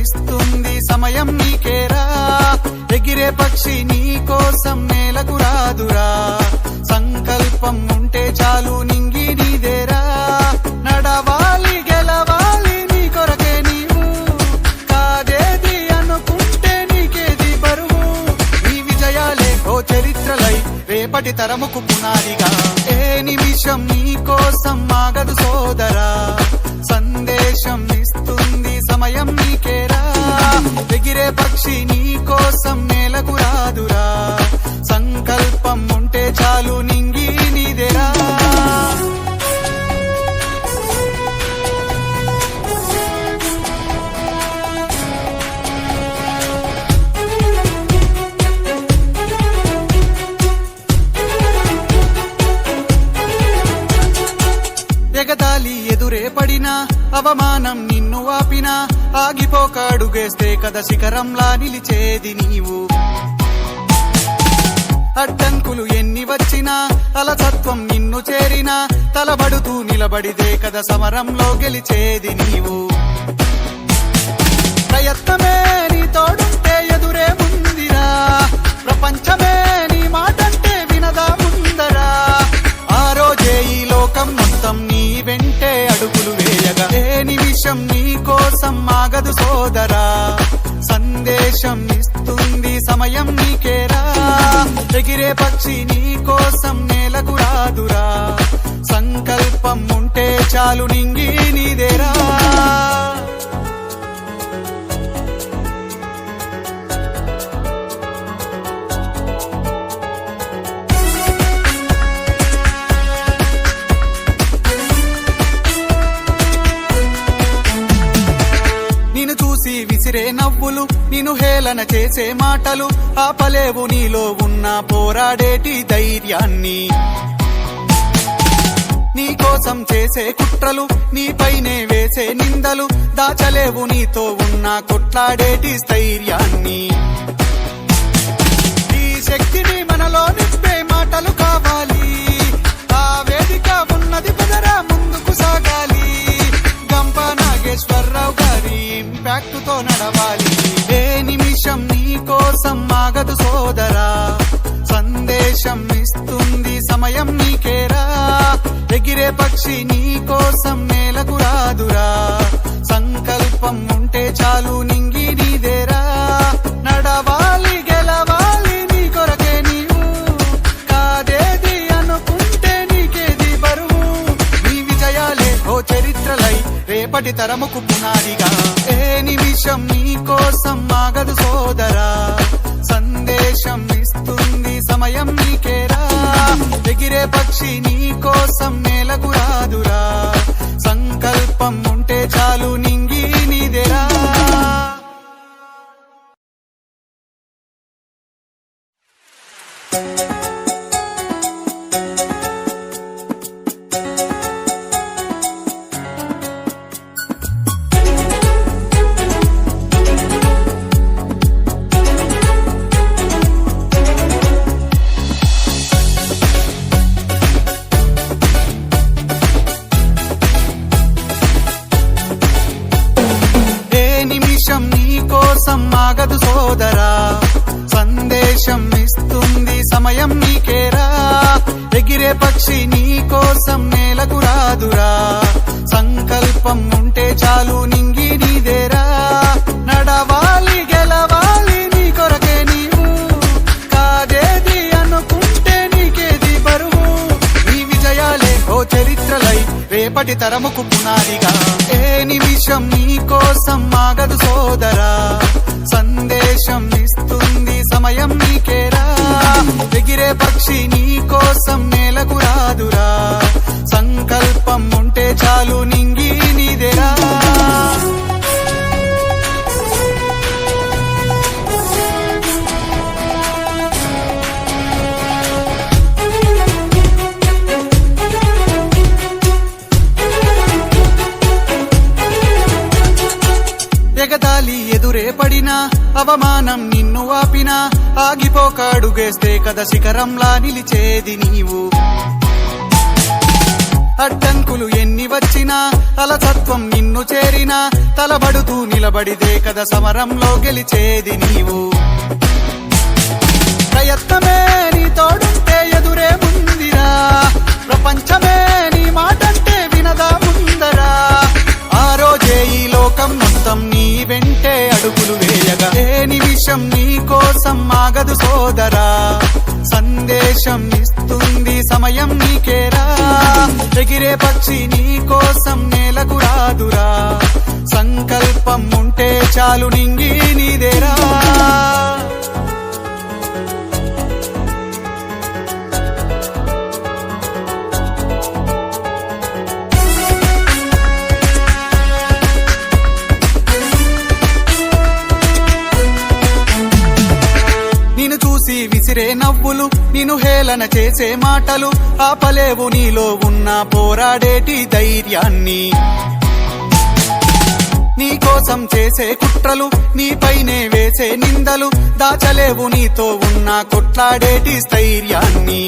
ఇస్తుంది సమయం నీకేరా, ఎగిరే పక్షి నీ కోసం నేలకు రాదురా, సంకల్పం ఉంటే చాలు నింగి నీదేరా, నడవాలి గెలవాలి నీ కొరకే నీవు, కాదేది అనుకుంటే నీకేది బరువు, నీ విజయాలే ఓ చరిత్రలై రేపటి తరముకు పునాదిగా, ఏ నిమిషం నీ కోసం ఆగదు సోదరా, సందేశం ఇస్తుంది సమయం నీకేరా, ఎగిరే పక్షి నీ కోసం నేలకు రాదురా, సంకల్పం ఉంటే చాలు నింగి నీదేరా. ఎగతాళి ఎదురే పడినా, అవమానం నిన్ను ఆపినా, ఆగిపోక అడుగేస్తే కదా శిఖరంలా నిలిచేది నీవు, అడ్డంకులు ఎన్ని వచ్చినా అలసత్వం నిన్ను చేరినా, తలబడుతూ నిలబడితే కదా సమరంలో గెలిచేది నీవు, ప్రయత్నమే నీ తోడుంటే ఎదురే ముందిరా, ప్రపంచమే నీ మాటంటే వినదా ముందరా, ఆ రోజే ఈ లోకం మొత్తం నీ వెంటే అడుగులు వేయగా, ఏ నిమిషం నీ కోసం ఆగదు సోదరా, సందేశం ఇస్తుంది సమయం నీకేరా, ఎగిరే పక్షి నీ కోసం నేలకు రాదురా, సంకల్పం ఉంటే చాలు నింగి నీదేరా. నిన్ను చూసి విసిరే నవ్వులు, నిన్ను హేళన చేసే మాటలు, ఆపలేవు నీలో ఉన్న పోరాడేటి ధైర్యాన్ని, నీ కోసం చేసే కుట్రలు, నీపైనే వేసే నిందలు, దాచలేవు నీతో ఉన్న కొట్లాడేటి స్థైర్యాన్ని, ఈ శక్తిని మనలో నింపే మాటలు కావాలి, ఆ వేదిక ఉన్నది పదరా ముందుకు సాగాలి, గంప నాగేశ్వరరావు గారి ఇంపాక్ట్ తో నడవాలి, ఏ నిమిషం నీ కోసం ఆగదు సోదరా, సందేశం ఇస్తుంది సమయం నీకేరా, ఎగిరే పక్షి నీ కోసం నేలకు రాదురా, సంకల్పం ఉంటే చాలు నింగి నీదేరా, నడవాలి గెలవాలి నీ కొరకే నీవు, కాదేది అనుకుంటే నీకేది బరువు, నీ విజయాలే ఓ చరిత్రలై రేపటి తరముకు పునాదిగా, ఏ నిమిషం నీ కోసం ఆగదు సోదరా, సందేశం ఇస్తుంది సమయం నీకేరా, ఎగిరే పక్షి నీ కోసం నేలకు రాదురా, సంకల్పం ఉంటే చాలు నింగి నీదేరా. ఆగదు సోదరా, సందేశం ఇస్తుంది సమయం నీకేరా, ఎగిరే పక్షి నీ కోసం నేలకు రాదురా, సంకల్పం ఉంటే చాలు నింగి నీదేరా, నడవాలి గెలవాలి నీ కొరకే నీవు, కాదేది అనుకుంటే నీకేది బరువు, నీ విజయాలే ఓ చరిత్రలై రేపటి తరముకు పునాదిగా, ఏ నిమిషం నీ కోసం ఆగదు సోదరా, సందేశం ఇస్తుంది సమయం నీకేరా, ఎగిరే పక్షి నీ కోసం నేలకు రాదురా, సంకల్పం ఉంటే చాలు నింగి నీదేరా. ఎగతాళి ఎదురే పడినా, అవమానం నిన్ను ఆపినా, ఆగిపోక అడుగేస్తే కదా శిఖరంలా నిలిచేది నీవు, అడ్డంకులు ఎన్ని వచ్చినా అలసత్వం నిన్ను చేరినా తలబడుతూ నిలబడిదే కదా సమరంలో గెలిచేది నీవు. ప్రయత్నమే నీ తోడుంటే ఎదురే ముందిరా, ప్రపంచమే నీ మాటంటే వినదా ముందరా. ఆ రోజే ఈ లోకం మొత్తం నీ వెంటే అడుగులు వేయగా ఏ నిమిషం నీ కోసం ఆగదు సోదరా. సందేశం ఇస్తుంది సమయం నీకేరా, ఎగిరే పక్షి నీ కోసం నేలకు రాదురా. సంకల్పం ఉంటే చాలు నింగి నీదేరా. నిన్ను చూసి విసిరే నవ్వులు, నిన్ను హేళన చేసే మాటలు ఆపలేవు నీలో ఉన్న పోరాడేటి ధైర్యాన్ని. నీ కోసం చేసే కుట్రలు, నీపైనే వేసే నిందలు దాచలేవు నీతో ఉన్న కొట్లాడేటి స్థైర్యాన్ని.